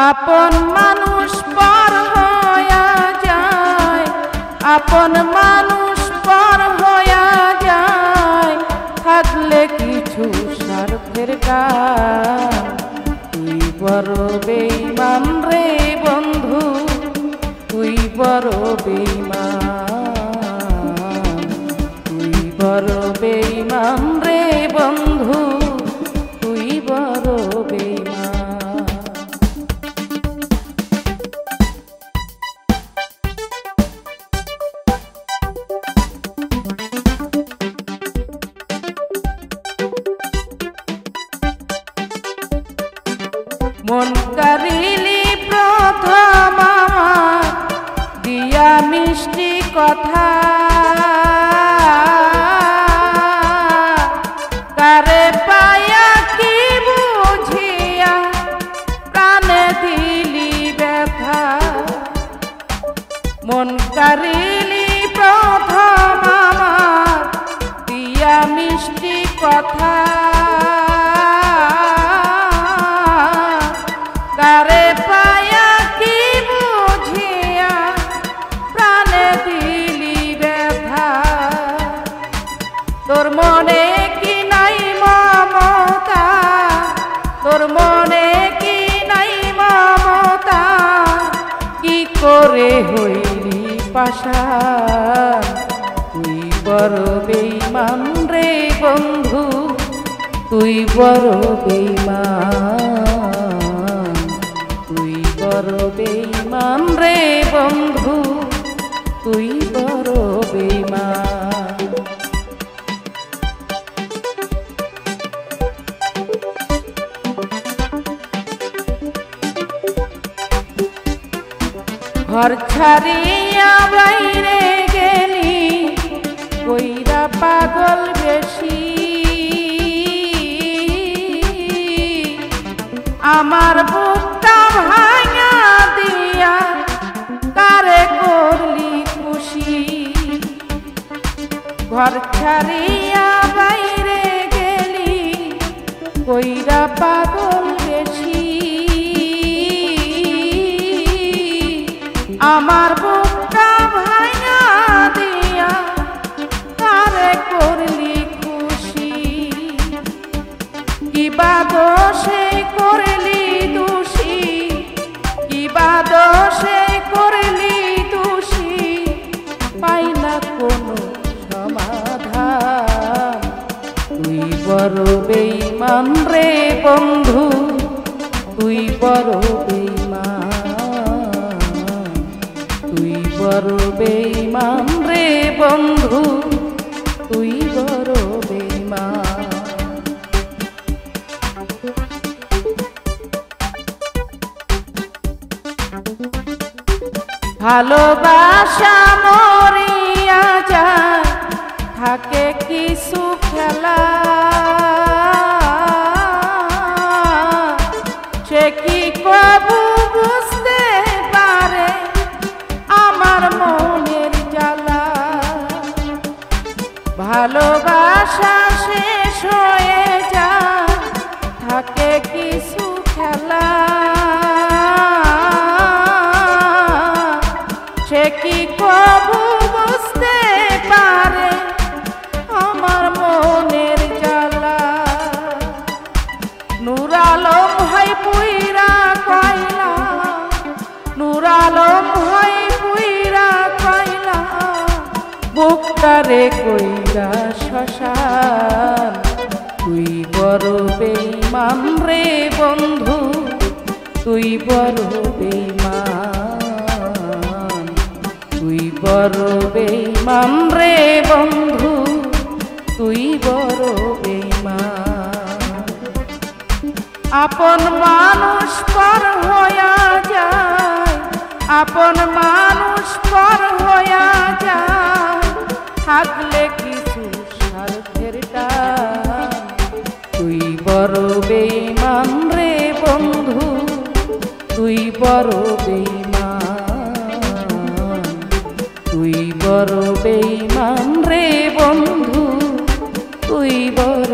আপন মানুষ পর হইয়া যায়, আপন মানুষ পর হইয়া যায়, থাকলে কিছু স্বার্থের কাজ। তুই বড় বেঈমান রে বন্ধু, তুই বড় বেঈমান, তুই বড় বেঈমান রে বন্ধু, তুই বড় বেঈমান। মন কারিলি প্রথম আমার দিয়া মিষ্টি কথা, কারে পায়া কি বুঝিয়া প্রাণে দিলি ব্যথা। মন কারিলি প্রথম আমার দিয়া মিষ্টি কথা, কারে পায়া কি বুঝিয়া প্রাণে দিলি ব্যথা। তোর মনে কি নাই মমতা, তোর মনে কি নাই মমতা, কি করে হইলি পাশান। তুই বড় বেঈমান রে বন্ধু, তুই বড় বেঈমান, তুই বড় বেঈমান রে বন্ধু, তুই বড় বেঈমান। ঘর ছাড়িয়া বাইরে গেলি কইরা পাগল বেশি, আমার বুকটা ভাঙা দিয়া কারে করলি খুশি। ঘর ছাড়িয়া বাইরে গেলি কইরা পাগল বেশি, আমার বুকটা ভাঙা দিয়া কারে করলি খুশি। কিবা দোষে করলি দোষী, কিবা দোষে করলি দোষী, পাই না কোনো সমাধান। তুই বড় বেঈমান রে বন্ধু, তুই বড় বেঈমান, তুই বড় বেঈমান রে বন্ধু, তুই বড় বেঈমান। ভালোবাসা মরিয়া যায়, থাকে কিছু খেলা, সে কি কবু বুঝতে পারে আমার মনের জ্বালা। ভালোবাসা শেষ হয়ে যায়, থাকে কিছু খেলা, সে কি কবু বুঝতে পারে আমার মনের জ্বালা। নূর আলম হয় পুইরা কয়লা, নূর আলম হয় পুইরা কয়লা, বুকটারে কইরা শ্মশান। তুই বড় বেঈমান রে বন্ধু, তুই বড় বেঈমান, তুই বড় বেঈমান রে বন্ধু, তুই বড় বেঈমান। আপন মানুষ পর হইয়া যায়, আপন মানুষ পর হইয়া যায়, থাকলে কিছু স্বার্থের টান। তুই বড় বেঈমান রে বন্ধু, তুই বড় বেঈমান, তুই বড় বেঈমান রে বন্ধু, তুই বড়